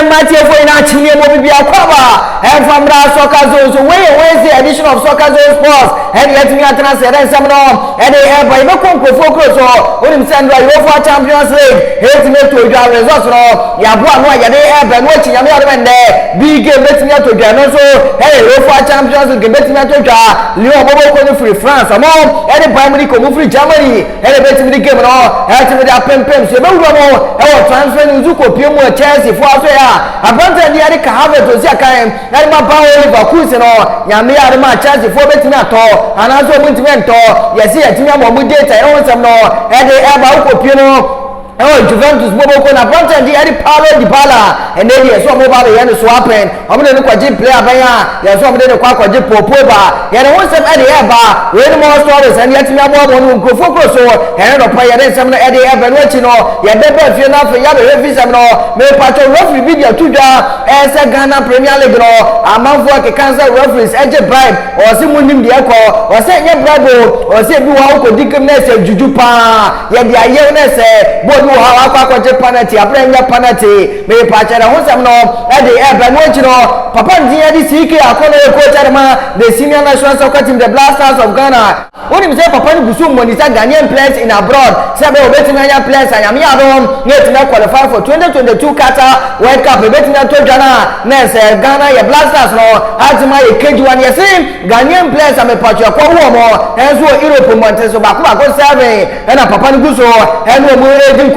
Matthew for in Achille Mobile Aquaba, and from the soccer zones, where's the addition of soccer zone sports, and let me transfer and some and they have by no conquer focus or Sandra UEFA Champions League, here's me to your results. Yabuano, Yade, and watching a man there, big game, let's me to Ganoso, hey, UEFA Champions League, let's me to Leo Bobo free France, among any primary free Germany, and a better game all, as with our pen, so no more, transfer in Zuko, Pimo, Chelsea, Foia, a bunch of the Arika Harvard to Zakaim, and my power over Kusino, Yamia, Chelsea, for betting at all, and also Wintimento, yes, Tiamo, we did, I don't know, and they have a Pino. Juventus Bobo Kona Bronte di Eri Paulo Di Bala and then yes so mobile and swapping I'm going to go to player baya yes so I'm going to go to Popoba and one some Eddie Eba with more stories and yet me more one go focus so and no player then some Eddie Eba and you know ya debe if you na for ya be visa no me patro referee video tuja as a Ghana Premier League no amanfo ke cancel referees eje bribe or si munim de ekọ or say nye bribe or say bi wa ko dikem na say juju pa ya dia ye na say how I penalty, I bring your penalty. May Pachana Hosam no, at the air, no, Papa Diadi Siki, I call a coach the senior national soccer team, the Blasters of Ghana. What himself, Papa Busum, when he's a Ghanaian players in abroad, several veterinarian players, and Yamiadon, yet to not qualify for 2022 Qatar World Cup, veterinary to Ghana, Ness, Ghana, your Blasters, no, Azuma, K1, yes, Ghanaian players, I'm a Pacha, more, and so Europe, Montes, Bakuma, go survey, and a Papa Guso, and we're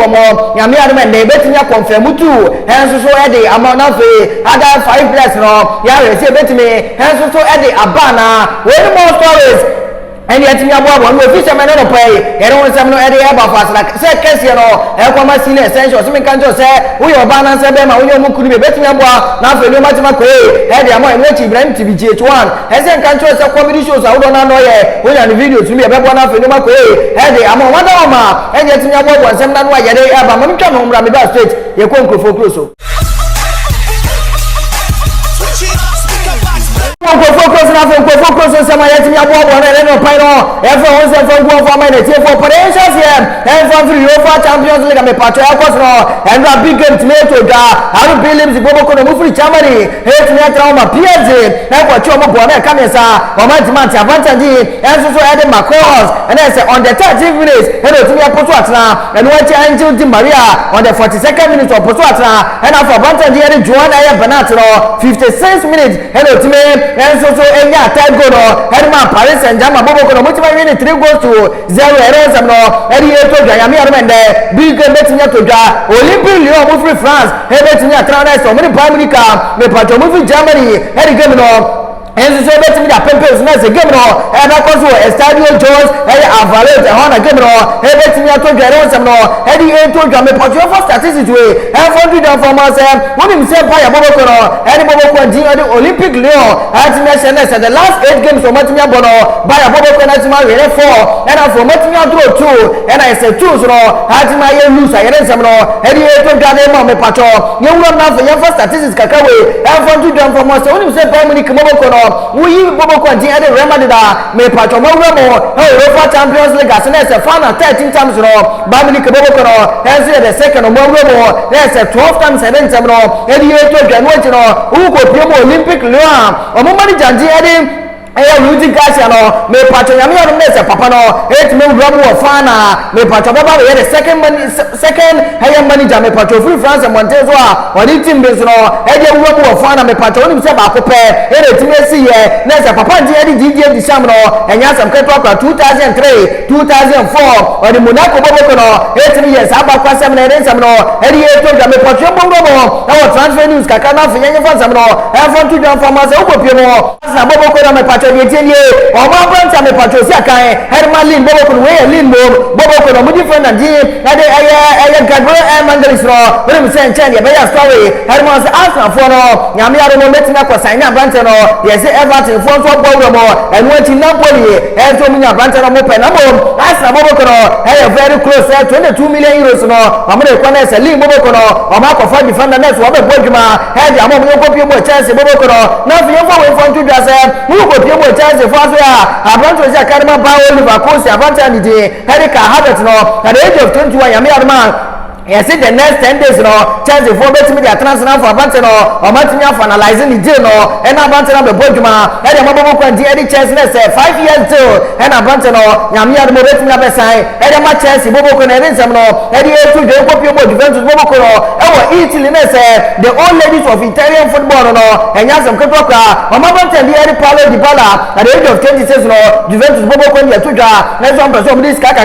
Yami Adam they bet me confirm too. Hence so Eddie amount of other 5 players no. Ya receive bet me. Hence so Eddie Abana. When more stories. And yet me abo one fisherman no pay. You know some no Eddie Aba fast like say case you know. E come see essential. So me can just say we Abana say be ma we mu kunu be bet me abo na fe no matima ko Eddie amo en wechi Ibrahim TVG1. Hence can just say comedy shows I don't know here. We on video to me be na fe no ma ko Eddie amo wada ma. And yet me abo one sem na no ya dey Aba ma me twa no mra me ba straight. Ye ko nkofo close. Focus na focus sama yet me abo abo na no pyro everyone say for go for my net for potentials here and for free UEFA Champions League me patro akos no and a big game to da Haru Williams Bobo Kono mu free Germany hate me trauma PSG e ko chuo mo bo na kamesa o management advantage and so Eddie Marcos and then say on the 30 minutes hello to me apoto atna and what Angel Di Maria on the 42nd minute of apoto atna and for advantage Eddie Joan Ayer Bernat no 56 minutes hello to me and so enya third goal no Herman Paris Saint-Germain Bobo Kono mutima win 3 goals to 0 errors no Eddie to Yami Armende big game betinya to da Olympic Lyon mu free France he betinya travel so many primary car me patro mu free Germany Eddie game no and so bet me that Pepe is nice game no and of course Estadio Jones and Alvarez and Hona game no he bet me to get on some no Eddie to me patro for statistics way and for the performance when him say by Bobo Kono and Bobo Kono the Olympic Lyon at me say the last 8 games so much me bono by Bobo Kono at me 4 and for much me draw 2 and I say 2 so at me lose I get some no Eddie to get me patro you run now for your statistics kakawe and for the performance when him say by me Bobo Kono we Bobo Kono and Real Madrid me patro mo UEFA Champions League as the final 13 times no by me Bobo Kono and the second mo there's 12 times 7 times no Eddie to get no who go play Olympic Lyon o mo mani janji Eddie Rudy Garcia no me patro Yami on mesa papa no it me Robo Fana me patro baba we the second higher manager me patro free France and Montez on the team base no e dey Robo Fana me patro him say ba ko pe e dey team see here na papa ndi e DJ di Sham no enya some keep up 2003 2004 on the Monaco Bobo Kono 8 years aba kwa sem na den sam no e dey to me patro Bobo no transfer news kakana fenye fa sam no e for to don for mas e ko pie mo na Bobo Kono me patro o ma branta me patro si akan Herman Lin Bobo Kono we Lin Bobo Kono mu different na di na de aya Gabriel Emangelis no we me say chen ye be ya story Herman say Arsenal for no nyame aro no metina ko sign na branta no ye say Everton for so gbo mo and when ti Napoli e to mu nya branta no mo pe na mo Arsenal Bobo Kono very close 22 million euros no o mo de ko na say Lin Bobo Kono o ma ko for defender next wo be bodjuma he di amo mo ko pie mo Chelsea Bobo Kono na fi fo we for to da say mu ko pie mo Chelsea for so ya Abrante Oja Karima Bawo Liverpool Abrante Ndidi Erika Havertz no at the age of 21 Yami Adman yes the next 10 days no Chelsea for bet me their transfer for abante no o ma timi finalize the deal no e na abante na be boduma e de mababo kwanti e di Chelsea na say 5 years deal e na abante no nyame ya de mo bet me na be sign e de ma Chelsea bobo ko na e nsem no e de etu de ko pio mo Juventus bobo ko no e wo Italy na say the old ladies of Italian football no e nya sem keto kwa o ma abante di e Paulo Dybala at the age of 26 no Juventus bobo ko ni etu dwa na so person mo dis kaka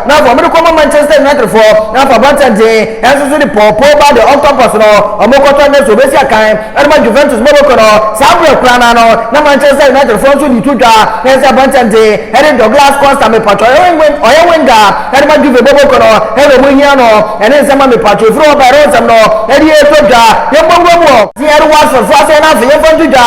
na for me ko Manchester United for na for abante de enso so the Pogba the octopus no omokoto na so besi akan erma Juventus bobo ko no sabre krana no na Manchester United for so di tuda na abante de Eric Douglas Costa me patro oye wenga erma Juve bobo ko no ebe mo hia no ene nsema me patro fro ba ro nsem no eri etoda ye gbogbo mo ti eri wa so so ase na fe ye fo tuda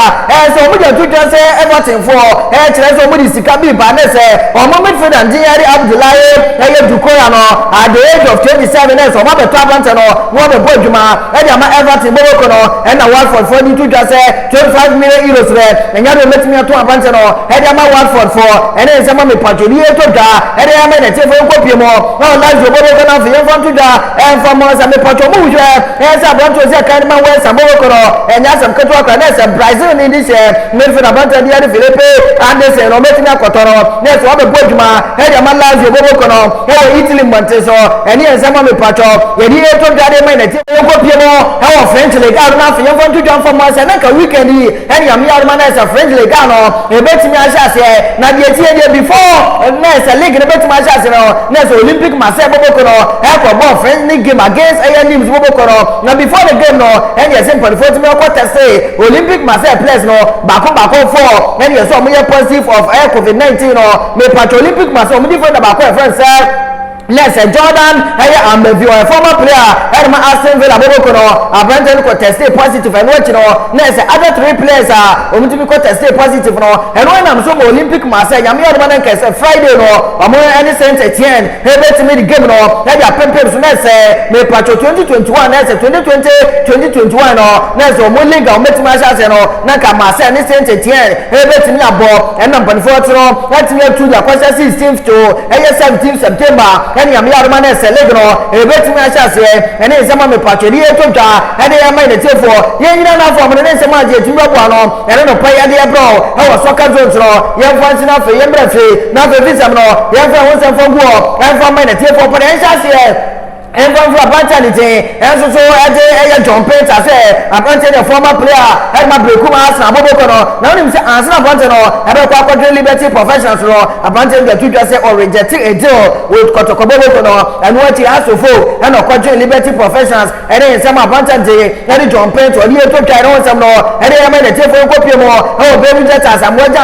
so mo je tuda se Everton for kire so mo di sika bi ba na se o mo midfielder ndi eri Abdullahi eye Dukoya no at the age of 27 so mo be to abante no mo be bo djuma e dia ma Everton bobo ko no e na Watford for di tuda se 25 million euros re enya be metimi to abante no e dia ma Watford for ene nsema me patro di etoda e dia ma na tefo ko pie mo no Lazio bobo ko na fe ye fo tuda e fo mo se me patro mo hwe e se abante o se kan ma we se bobo ko no enya se keto akwa na se Brazil ni di se midfielder abante di eri Felipe Anderson no metimi akotoro na se wo be bo djuma e dia ma Lazio bobo ko no e Italy Monteso eni nsema me patro ye di etoda de ma na tefo ko pie mo e wo French league na fe ye fo tuda fo mo se na ka weekend eni am ya ma na se French league no e betimi asha se na die tie de before na se league ne betimi asha se no na se Olympic Marseille bobo ko no e ko bo French league game against Nimes bobo ko no na before the game no eni se qualify to me ko test Olympic Marseille players no bako for eni so mo ye positive of COVID-19 no me patro Olympic Marseille mo di for da bako e friend say let's Jordan I'm a former player Edma Aston Villa bobo ko no apparently ko tested positive and watch no let's other 3 players omo ti ko tested positive no and when I'm so Olympic Marseille yam yard man can say Friday no omo any Saint Etienne he bet me the game no na dia pempem so let's me patro 2021 let's 2020 2021 no let's omo league omo ti ma sha se no na ka Marseille ni Saint Etienne he bet me abo and number 4 no let me to the question 16th to 17th September eni am ya ma na select no e betimi asha se eni nsema me patro di etotwa eni ya mai na tefo ye nyina na fo mo ne nsema aje tumi abo no eni no pa ya de bro e wo soccer zone no ye fancy na fe ye mbra fe na fe visa no ye fa ho se fo guo e fa mai na tefo pa eni asha se Everton for Abantanite, and so a John Painter say, Abantan a former player, had my Brekuma Arsenal, Bobokono, now him say Arsenal Abantano, have a corporate liberty professionals law, Abantan the Twitter say or rejecting a deal with Kotokobokono, and what he has to follow, and a corporate liberty professionals, and then some Abantante, and John Painter, or you took care of some law, and then I made a telephone copy more, oh, baby, that's as I'm watching,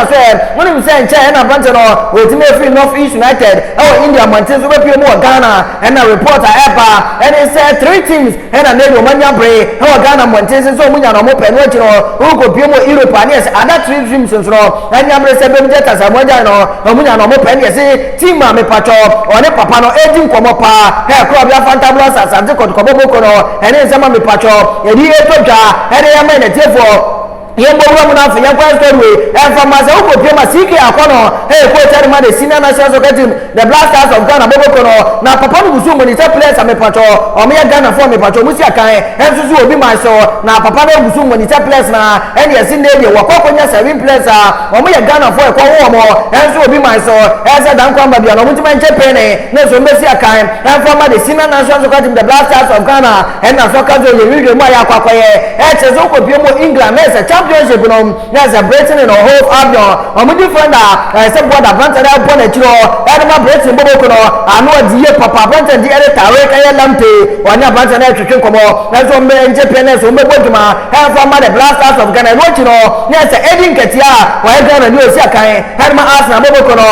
when him saying, and Abantano, with me North East United, oh, India, Montez, Ghana, and a reporter, and he said 3 teams and a name Manya Bray, how Ghana Montez so munya no open watch no who go be more Europe and yes other 3 teams no and Yamre said be just as Amoja no munya no open yes team me patcho or ne papa no aging komo pa he club ya fantabulous as ante ko boko no and he say me patcho e di etotwa and he am na tefo yembo wa na afia kwa story e famasa uko pema siki akono ko tari ma the senior national soccer team the Black Stars of Ghana bobo kono na papa no gusu mo ni say players ame pacho o me Ghana for me pacho musi akan ensusu obi man so na papa no gusu mo ni say players na and yes in dey wakoko nya 7 players o me Ghana for e ko wo mo ensusu obi man so e say dan kwamba bia no muti man chepe ne na so mbesi akan e former the senior national soccer team the Black Stars of Ghana and na soccer zone we ma ya kwakoye e chezo ko pemo England na championship no yes a Britain in a whole Albion omo different say board advantage upon a chiro edema Britain bobo kono anu adi ye papa advantage di ere tawe kaya lamte wani advantage na twetwe komo na so mbe nje pene so mbe boduma ha from the Black Stars of Ghana no chiro yes Edin Ketia wa Ghana ni osi akan edema Arsenal bobo kono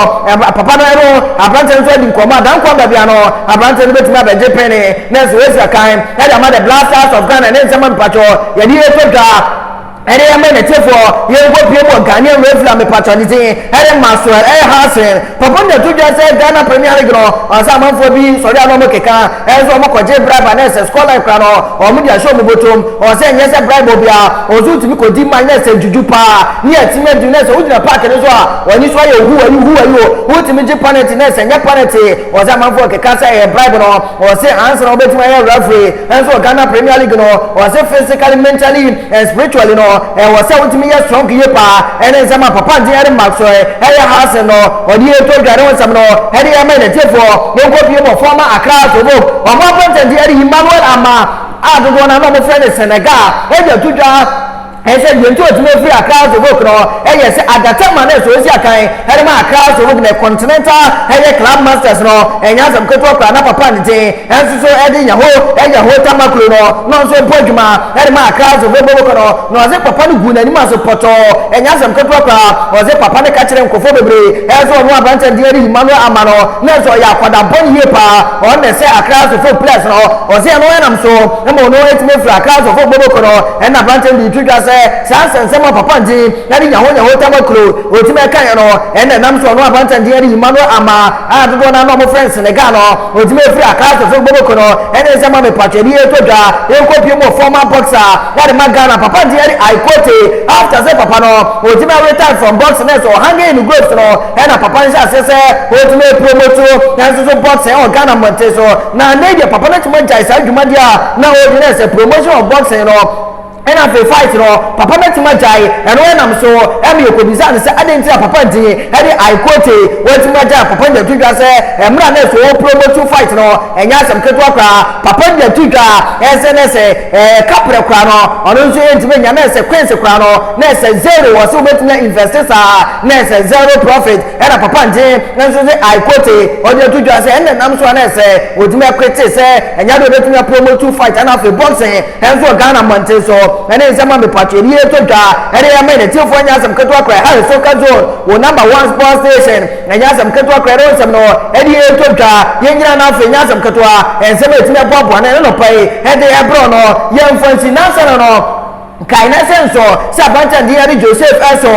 papa no ero advantage so di komo dan kwa bia no advantage betuma be nje pene na so osi akan edema the Black Stars of Ghana ne nsema mpacho ye di etotwa ene ya mena tefo ye go pie mo Ghanaian refla me patronizing ene Maxwell Hasen papa nda tuja se Ghana Premier League no asa manfo bi sori ano mo keka enso mo koje bribe na se scholar kra no o mu dia show mo botom o se nye se bribe obia o zu timi ko di man na se juju pa ni atime du na se o dina park ne so a oni so ye hu ayo o timi je penalty na se nye penalty o za manfo keka se bribe no o se answer no betima ye referee enso Ghana Premier League no o se physically mentally and spiritually no e o se o timi ye strong ye pa ene se ma papa ndi ere Maxwell Hasen no o di e to gare won sam no ene ya mena tefo no go pie mo former Accra Zobo o mo ponte ndi ere Emmanuel Ama adodo na no mo friend Senegal e de tuja ese yento otime free Accra Zobo no eye se adatama na so si akan ere ma Accra Zobo na Continental eye Club Masters no enya sam keto kwa na papa nte enso so ede yaho tamakro no so podwuma ere ma Accra Zobo no ze papa no gu na ni ma so poto enya sam keto kwa o ze papa ne ka kire nkofo bebre enso no abanta de ere Emmanuel Amano na so ya kwada bon ye pa o na se Accra Zobo plus no o ze no enam so e mo no etime free Accra Zobo no e na abanta bi twidwa sanse ma papa ndi na di nyaho tamakro otime kan no ene nam so no abanta ndi eri Emmanuel Ama adodo na no mo friends Senegal no otime free Accra Zobo no ene se ma me pateri etodwa enkopie mo former boxer na ma Ghana papa ndi eri Aikote after say papa no otime retire from boxing so hanging in growth no ene papa nsa se otime promote na so boxing o Ghana monte so na need papa na timo jai sa dwuma dia na o se promotion of boxing no ena fe fight no papa metima jai eno enam so emi ekobisa ne se adenti papa din edi Aikote wetima jai papa nda tudwa se emra na so promote fight no enya sam keto akra papa nda tudwa SNS kapre kwa no ono nso entime nya na se quince kwa no na se zero wo so betima investors na se zero profit era papa din na so se Aikote odia tudwa se ena nam so na se odima kwete se enya do betima promote fight ana fe boxing enso Ghana monte so ene nsema me patweri etodwa ene ya mene tifo nya sam keto akra ha so ka zone wo number 1 sports station nya sam keto akra ro sam no ene etodwa yenyina na afa nya sam keto a ensema etime bobo na ene no pai ede ebro no yemfansi na sana no kaina senso sabanta diari Joseph enso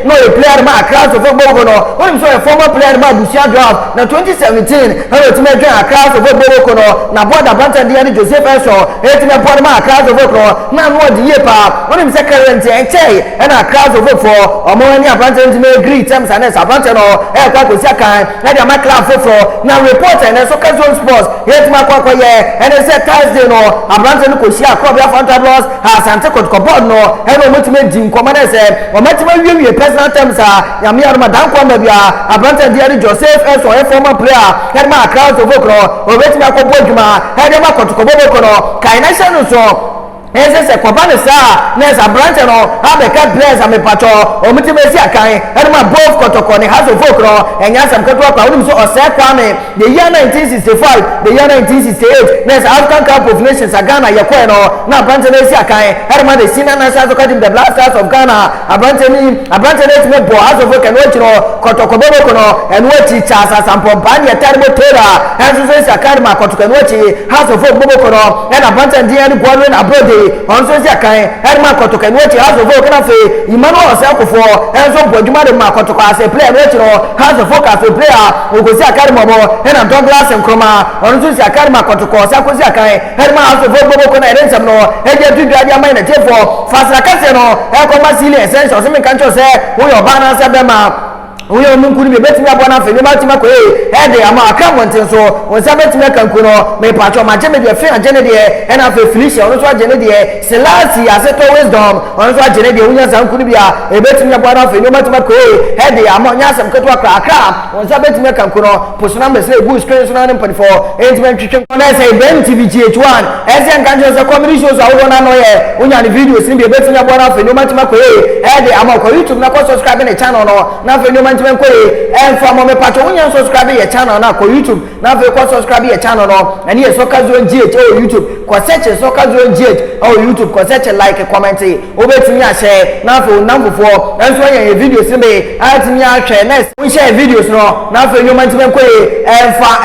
no a player ma Accra Zobo no when so a former player ma Busia draft na 2017 hello to me join Accra Zobo no na board abanta diari Joseph to me board ma Accra Zobo no na no di yepa when him say current enchei and Accra Zobo for omo ni abanta to me agree terms and abanta no e kwa ko sia kan na dia ma club for na report and so Zone Sports yet ma kwa ye and say Thursday no abanta no ko sia Akobia Fantabulous Asante Kotoko no eno mutime din komane se o matime wiwie personal terms ya me arma dan kwa mabia abanta diari Joseph a former player herma Accra Zobo no o betime akobo adwuma herma Kotoko bobo no kaina shanu so ese se kwabane sa nesa branch no abeka players amepacho omutime si akan herma both Kotoko ne House of Folk no enya sam keto kwa unim so ose kwame the year 1965 the year 1968 nesa African Cup of Nations Ghana yakwe no na branch ne si akan herma the senior national soccer team the Black Stars of Ghana abranche ne time bo House of Folk no chiro Kotoko bobo no enwo chi chasa sampompa ne terrible terror enso so si akan ma Kotoko enwo chi House of Folk bobo no na branch ndi ani gwalwen abroad onso si akan herma Kotoko enwo chi House of Folk na fe Emmanuel Osakofo enso bodwuma de ma Kotoko as a player no chiro House of Folk as a player ogosi akan mo na Douglas Nkrumah onso si akan ma Kotoko Osakosi akan herma House of Folk bobo na erensam no eje tudwa dia man na tefo fasra kase no e ko masili essential so me kan cho se wo yo ba na se be ma uyo munkuri be betimi abona fe me matima ko de ama aka monten so won sa betimi kan ku no me pacho ma je me de fe agene de e na fe Felicia won so agene de Selasi aseto wisdom won so agene de unya san kuri bia e betimi abona fe me matima ko de ama nya sam keto aka won sa betimi kan ku no posuna me se bu screen so na 44 entime twetwe ko na say Ben TV GH1 ese kan jo se comedy shows awo na no ye unya ni videos ni be betimi abona fe me matima ko de ama ko YouTube na ko subscribe na channel no na fe me for me patcho unya subscribe your channel na ko YouTube na fe ko subscribe your channel no and here Soccer Zone GH o YouTube ko search Soccer Zone GH o YouTube ko search like comment obetumi a share na fe namfofo enso yan videos me atimi a share next we share videos no na fe nyoma ntime ko for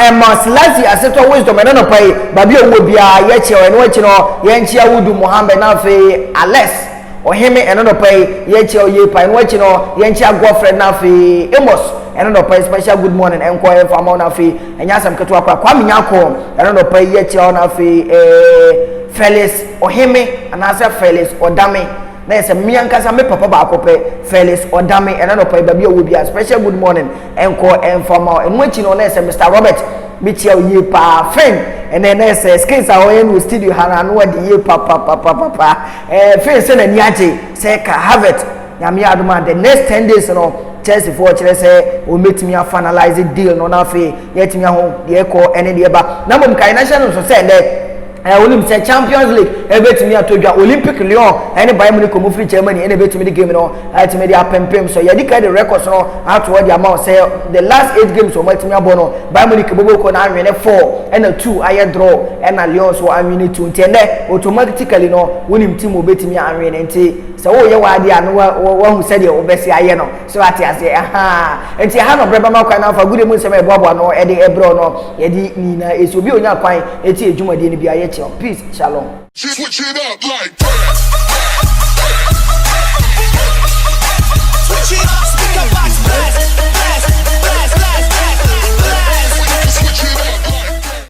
Selasi aseto wisdom and no pai babi owo bia ye che o eno chi no ye nchia Wudu Muhammad na fe Alex oheme eno no pay ye che oye pa no achi no ye nchi agofred na afi Amos eno no pay special good morning enko e fama na afi enya asem keto akwa Kwame Nyako eno no pay ye che na afi Felix oheme anasa Felix Odame na yese miankasa me papa ba akope Felix Odame eno no pay baby owo bia special good morning enko enfama eno achi no na yese Mr. Robert bichia ye pa friend and then say skins are in studio hana no de ye pa friend say na niaje say ka have it nyame aduma the next 10 days no Chelsea for Chelsea say o metimi finalize the deal no na fe yetimi ho de ekọ ene de ba na mom kai national so say Olympic say Champions League ebetimi atodwa Olympic Lyon ene Bayern Munich come free Germany ene betimi the game no atimi the apempem so ye dika the records no atwo the amount say the last 8 games so matimi abo no Bayern Munich bobo ko na anwene 4 ene 2 aye draw ene Lyon so anwene 2 ntene automatically no wonim team obetimi anwene nti so wo ye wade anu wo hu say the obesi aye no so ati ase aha enti ha no breba ma kwan na fa gude mu nsem eboabo no e de ebro no ye di ni na esi obi onya kwan eti ejumade ni bia ye peace, shalom. Switch it up like that. Switch it up, speak up,